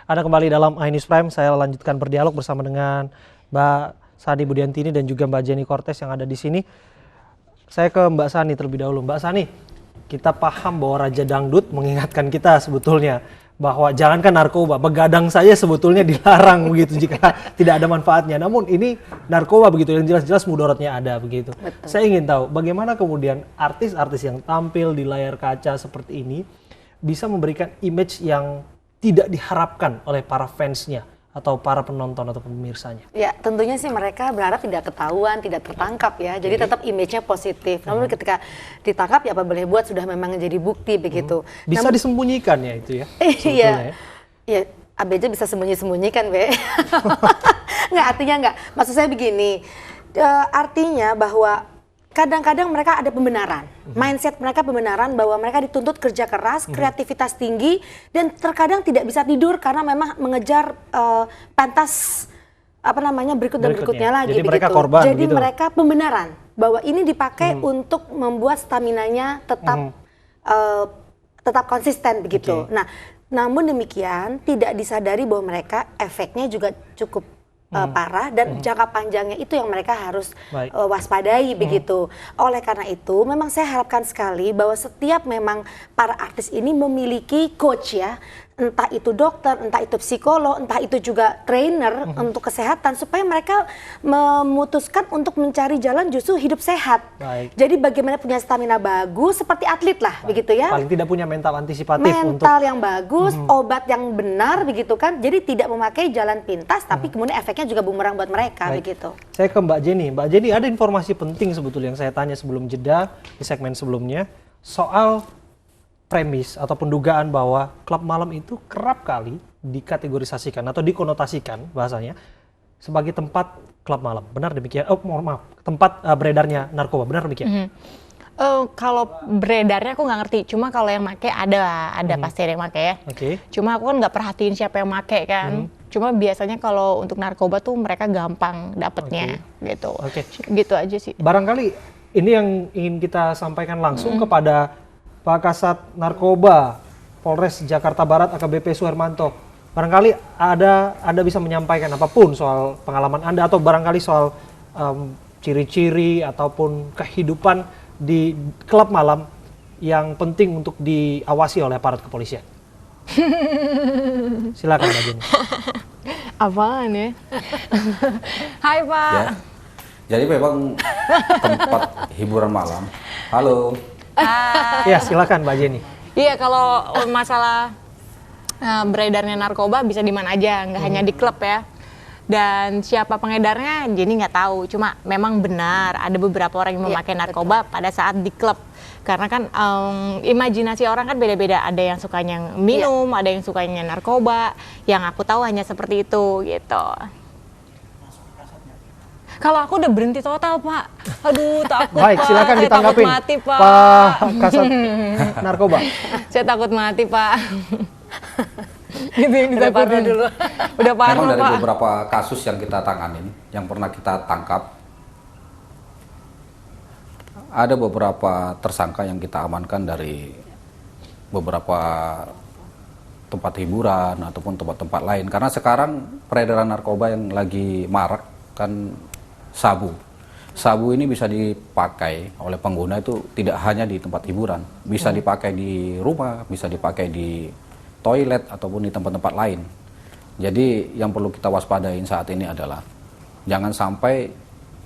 Anda kembali dalam iNews Prime. Saya lanjutkan berdialog bersama dengan Mbak Sani Budiantini dan juga Mbak Jenny Cortez yang ada di sini. Saya ke Mbak Sani terlebih dahulu. Mbak Sani, kita paham bahwa Raja Dangdut mengingatkan kita sebetulnya bahwa jangankan narkoba, begadang saja sebetulnya dilarang begitu jika tidak ada manfaatnya. Namun ini narkoba begitu, yang jelas-jelas mudaratnya ada begitu. Betul. Saya ingin tahu bagaimana kemudian artis-artis yang tampil di layar kaca seperti ini bisa memberikan image yang tidak diharapkan oleh para fansnya atau para penonton atau pemirsanya. Ya, tentunya sih mereka berharap tidak ketahuan, tidak tertangkap ya. Jadi tetap image-nya positif. Namun ketika ditangkap ya apa boleh buat, sudah memang jadi bukti begitu. Bisa disembunyikan ya itu ya? Iya. Ya, ABJ bisa sembunyi-sembunyikan, Be. Nggak, artinya nggak. Maksud saya begini, artinya bahwa kadang-kadang mereka ada pembenaran. Mindset mereka pembenaran bahwa mereka dituntut kerja keras, kreativitas tinggi, dan terkadang tidak bisa tidur karena memang mengejar pentas berikutnya lagi. Jadi begitu. mereka korban. Jadi begitu. mereka pembenaran bahwa ini dipakai untuk membuat staminanya tetap konsisten begitu. Nah, namun demikian tidak disadari bahwa mereka efeknya juga cukup parah dan jangka panjangnya itu yang mereka harus waspadai begitu. Oleh karena itu memang saya harapkan sekali bahwa setiap memang para artis ini memiliki coach ya, entah itu dokter, entah itu psikolog, entah itu juga trainer untuk kesehatan supaya mereka memutuskan untuk mencari jalan justru hidup sehat. Jadi bagaimana punya stamina bagus seperti atlet lah begitu ya. Paling tidak punya mental antisipatif mental yang bagus, obat yang benar begitu kan. Jadi tidak memakai jalan pintas tapi kemudian efeknya juga bumerang buat mereka begitu. Saya ke Mbak Jenny. Mbak Jenny, ada informasi penting sebetulnya yang saya tanya sebelum jeda di segmen sebelumnya soal premis ataupun dugaan bahwa klub malam itu kerap kali dikategorisasikan atau dikonotasikan bahasanya sebagai tempat klub malam. Benar demikian? Oh, mohon maaf, tempat beredarnya narkoba. Benar demikian? Kalau beredarnya aku nggak ngerti. Cuma kalau yang make ada pasti ada yang make ya. Cuma aku kan nggak perhatiin siapa yang make kan. Cuma biasanya kalau untuk narkoba tuh mereka gampang dapetnya gitu. Gitu aja sih. Barangkali ini yang ingin kita sampaikan langsung kepada Pak Kasat Narkoba Polres Jakarta Barat AKBP Suhermanto. Barangkali Anda bisa menyampaikan apapun soal pengalaman Anda atau barangkali soal ciri-ciri ataupun kehidupan di klub malam yang penting untuk diawasi oleh aparat kepolisian. Silakan Mbak Jenny. Apaan ya? Hai Pak. Ya, jadi memang tempat hiburan malam. Halo. Ya silakan Mbak Jenny. Iya, kalau masalah beredarnya narkoba bisa di mana aja, nggak hanya di klub ya. Dan siapa pengedarnya Jenny nggak tahu. Cuma memang benar ada beberapa orang yang memakai narkoba pada saat di klub. Karena kan imajinasi orang kan beda-beda. Ada yang sukanya minum, ada yang sukanya narkoba. Yang aku tahu hanya seperti itu gitu. Kalau aku udah berhenti total, Pak. Aduh, takut, Baik, Pak. silakan Saya ditanggapin. takut mati, Pak. Pak Kasat Narkoba. Saya takut mati, Pak. Itu yang ditakutin dulu. Udah parno, Memang dari Pak. beberapa kasus yang kita tanganin, yang pernah kita tangkap, ada beberapa tersangka yang kita amankan dari beberapa tempat hiburan ataupun tempat-tempat lain. Karena sekarang peredaran narkoba yang lagi marak kan sabu. Sabu ini bisa dipakai oleh pengguna itu tidak hanya di tempat hiburan, bisa dipakai di rumah, bisa dipakai di toilet ataupun di tempat-tempat lain. Jadi yang perlu kita waspadain saat ini adalah jangan sampai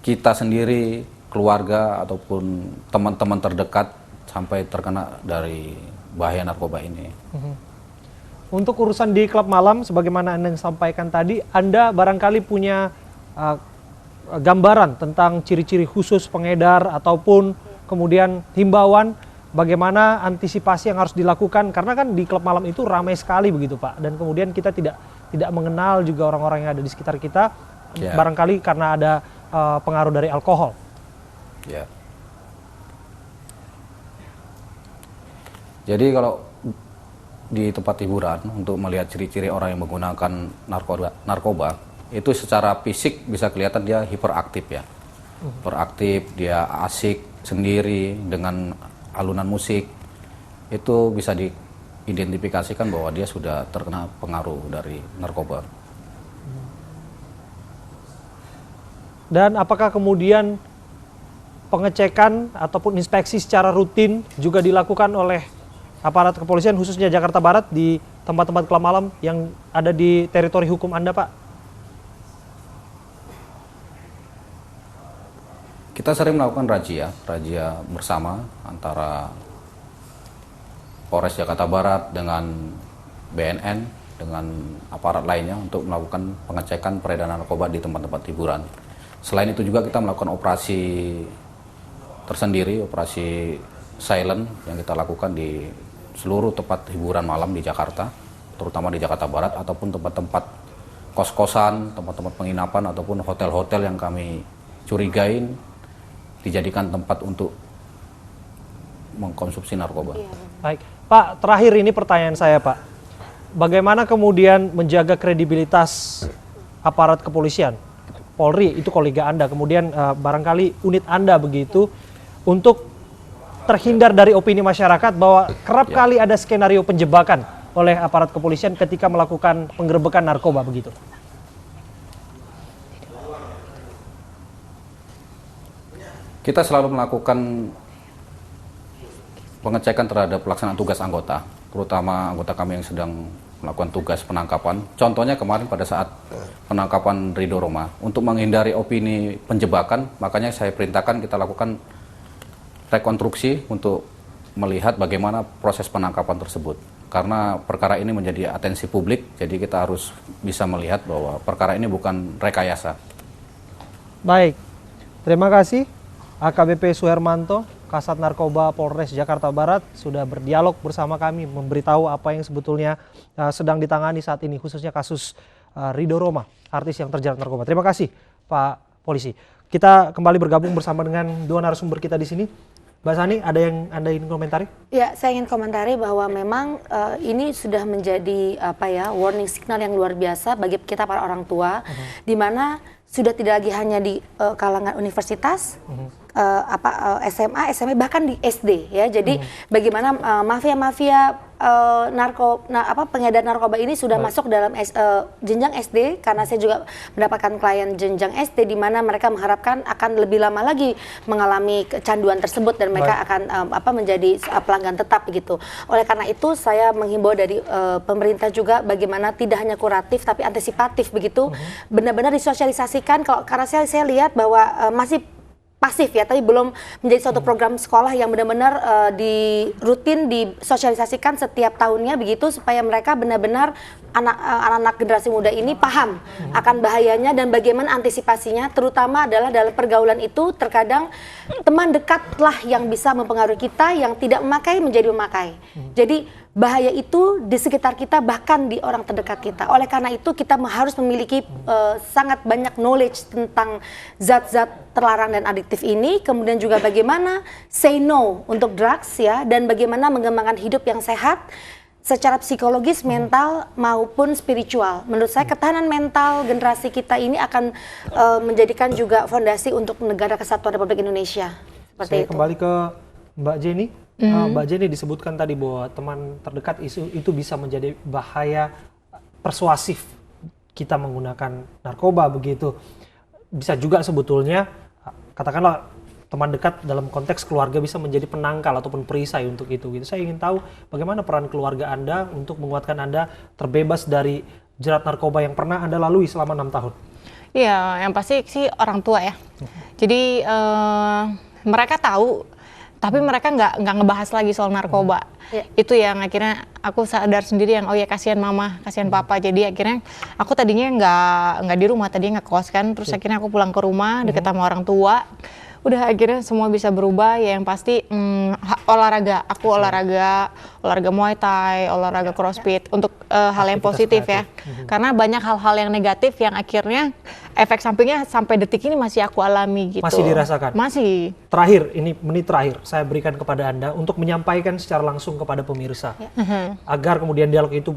kita sendiri, keluarga ataupun teman-teman terdekat sampai terkena dari bahaya narkoba ini. Untuk urusan di klub malam, sebagaimana Anda sampaikan tadi, Anda barangkali punya gambaran tentang ciri-ciri khusus pengedar ataupun kemudian himbauan bagaimana antisipasi yang harus dilakukan, karena kan di klub malam itu ramai sekali begitu Pak, dan kemudian kita tidak mengenal juga orang-orang yang ada di sekitar kita, barangkali karena ada pengaruh dari alkohol. Ya. Jadi kalau di tempat hiburan untuk melihat ciri-ciri orang yang menggunakan narkoba itu secara fisik bisa kelihatan dia hiperaktif ya. Hiperaktif, dia asik sendiri dengan alunan musik. Itu bisa identifikasikan bahwa dia sudah terkena pengaruh dari narkoba. Dan apakah kemudian pengecekan ataupun inspeksi secara rutin juga dilakukan oleh aparat kepolisian khususnya Jakarta Barat di tempat-tempat klub malam yang ada di teritori hukum Anda, Pak? Kita sering melakukan razia bersama antara Polres Jakarta Barat dengan BNN, dengan aparat lainnya untuk melakukan pengecekan peredaran narkoba di tempat-tempat hiburan. Selain itu juga kita melakukan operasi tersendiri, operasi silent yang kita lakukan di seluruh tempat hiburan malam di Jakarta, terutama di Jakarta Barat, ataupun tempat-tempat kos-kosan, tempat-tempat penginapan, ataupun hotel-hotel yang kami curigain dijadikan tempat untuk mengkonsumsi narkoba. Baik, Pak, terakhir ini pertanyaan saya, Pak. Bagaimana kemudian menjaga kredibilitas aparat kepolisian? Polri itu kolega Anda, kemudian barangkali unit Anda begitu, untuk terhindar dari opini masyarakat bahwa kerap kali ada skenario penjebakan oleh aparat kepolisian ketika melakukan penggerebekan narkoba begitu. Kita selalu melakukan pengecekan terhadap pelaksanaan tugas anggota, terutama anggota kami yang sedang melakukan tugas penangkapan. Contohnya kemarin pada saat penangkapan Ridho Roma, untuk menghindari opini penjebakan, makanya saya perintahkan kita lakukan rekonstruksi untuk melihat bagaimana proses penangkapan tersebut. Karena perkara ini menjadi atensi publik, jadi kita harus bisa melihat bahwa perkara ini bukan rekayasa. Baik, terima kasih AKBP Suhermanto, Kasat Narkoba Polres Jakarta Barat sudah berdialog bersama kami, memberitahu apa yang sebetulnya sedang ditangani saat ini, khususnya kasus Ridho Roma, artis yang terjerat narkoba. Terima kasih Pak Polisi. Kita kembali bergabung bersama dengan dua narasumber kita di sini. Mbak Sani, ada yang Anda ingin komentari? Ya, saya ingin komentari bahwa memang ini sudah menjadi warning signal yang luar biasa bagi kita para orang tua, di mana sudah tidak lagi hanya di kalangan universitas, SMA, SMA, bahkan di SD ya. Jadi bagaimana mafia-mafia pengedar narkoba ini sudah masuk dalam jenjang SD, karena saya juga mendapatkan klien jenjang SD di mana mereka mengharapkan akan lebih lama lagi mengalami kecanduan tersebut dan mereka akan menjadi pelanggan tetap begitu. Oleh karena itu saya menghimbau dari pemerintah juga bagaimana tidak hanya kuratif tapi antisipatif begitu, benar-benar disosialisasikan. Karena saya lihat bahwa masih pasif ya, tapi belum menjadi suatu program sekolah yang benar-benar rutin disosialisasikan setiap tahunnya begitu, supaya mereka benar-benar anak-anak generasi muda ini paham akan bahayanya dan bagaimana antisipasinya, terutama adalah dalam pergaulan itu terkadang teman dekatlah yang bisa mempengaruhi kita, yang tidak memakai menjadi memakai. Jadi bahaya itu di sekitar kita, bahkan di orang terdekat kita. Oleh karena itu kita harus memiliki sangat banyak knowledge tentang zat-zat terlarang dan adiktif ini, kemudian juga bagaimana say no untuk drugs ya, dan bagaimana mengembangkan hidup yang sehat secara psikologis, mental maupun spiritual. Menurut saya ketahanan mental generasi kita ini akan menjadikan juga fondasi untuk negara kesatuan Republik Indonesia. Seperti saya itu. Kembali ke Mbak Jenny. Mbak Jenny, disebutkan tadi bahwa teman terdekat itu bisa menjadi bahaya persuasif kita menggunakan narkoba begitu. Bisa juga sebetulnya katakanlah teman dekat dalam konteks keluarga bisa menjadi penangkal ataupun perisai untuk itu gitu. Saya ingin tahu bagaimana peran keluarga Anda untuk menguatkan Anda terbebas dari jerat narkoba yang pernah Anda lalui selama 6 tahun. Iya, yang pasti sih orang tua ya. Jadi mereka tahu, tapi mereka nggak ngebahas lagi soal narkoba. Itu yang akhirnya aku sadar sendiri, yang oh ya kasihan mama, kasihan papa. Jadi akhirnya aku tadinya nggak di rumah, tadinya nggak kos kan. Terus akhirnya aku pulang ke rumah deket sama orang tua. Udah akhirnya semua bisa berubah ya, yang pasti olahraga. Aku olahraga Muay Thai, olahraga CrossFit untuk hal yang positif ya. Karena banyak hal-hal yang negatif yang akhirnya efek sampingnya sampai detik ini masih aku alami gitu. Masih dirasakan? Masih. Terakhir, ini menit terakhir saya berikan kepada Anda untuk menyampaikan secara langsung kepada pemirsa. Agar kemudian dialog itu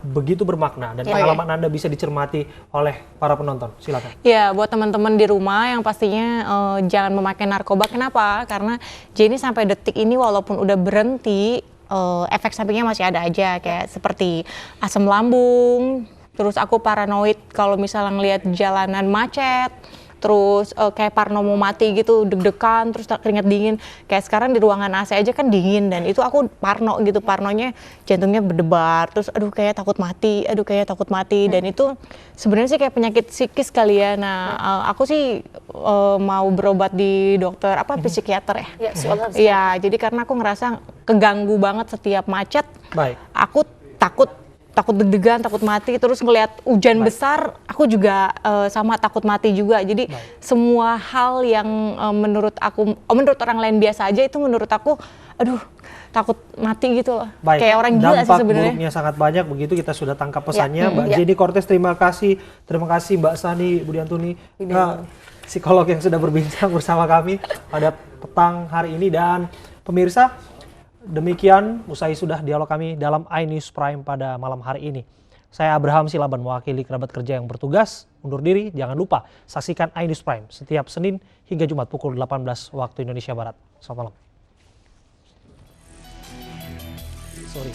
begitu bermakna dan pengalaman Anda bisa dicermati oleh para penonton. Silakan. Ya, buat teman-teman di rumah yang pastinya jangan memakai narkoba. Kenapa? Karena Jenny sampai detik ini walaupun udah berhenti efek sampingnya masih ada aja, kayak seperti asam lambung, terus aku paranoid kalau misalnya ngelihat jalanan macet, terus kayak parno mau mati gitu, deg-degan, terus keringat dingin. Kayak sekarang di ruangan AC aja kan dingin, dan itu aku parno gitu, parnonya jantungnya berdebar, terus aduh kayak takut mati, dan itu sebenarnya sih kayak penyakit psikis kali ya. Nah, aku sih mau berobat di dokter psikiater ya. Iya, jadi karena aku ngerasa keganggu banget setiap macet. Baik. Aku takut deg-degan, takut mati, terus ngelihat hujan besar, aku juga sama takut mati juga. Jadi semua hal yang menurut orang lain biasa aja, itu menurut aku, aduh, takut mati gitu loh. Kayak orang gila sih sebenarnya. Dampak buruknya sangat banyak, begitu kita sudah tangkap pesannya. Mbak Jenny Cortez, terima kasih Mbak Sani Budiantuni, psikolog yang sudah berbincang bersama kami pada petang hari ini. Dan pemirsa, demikian usai sudah dialog kami dalam iNews Prime pada malam hari ini. Saya Abraham Silaban, mewakili kerabat kerja yang bertugas, undur diri. Jangan lupa saksikan iNews Prime setiap Senin hingga Jumat pukul 18 waktu Indonesia Barat. Selamat malam. Sorry.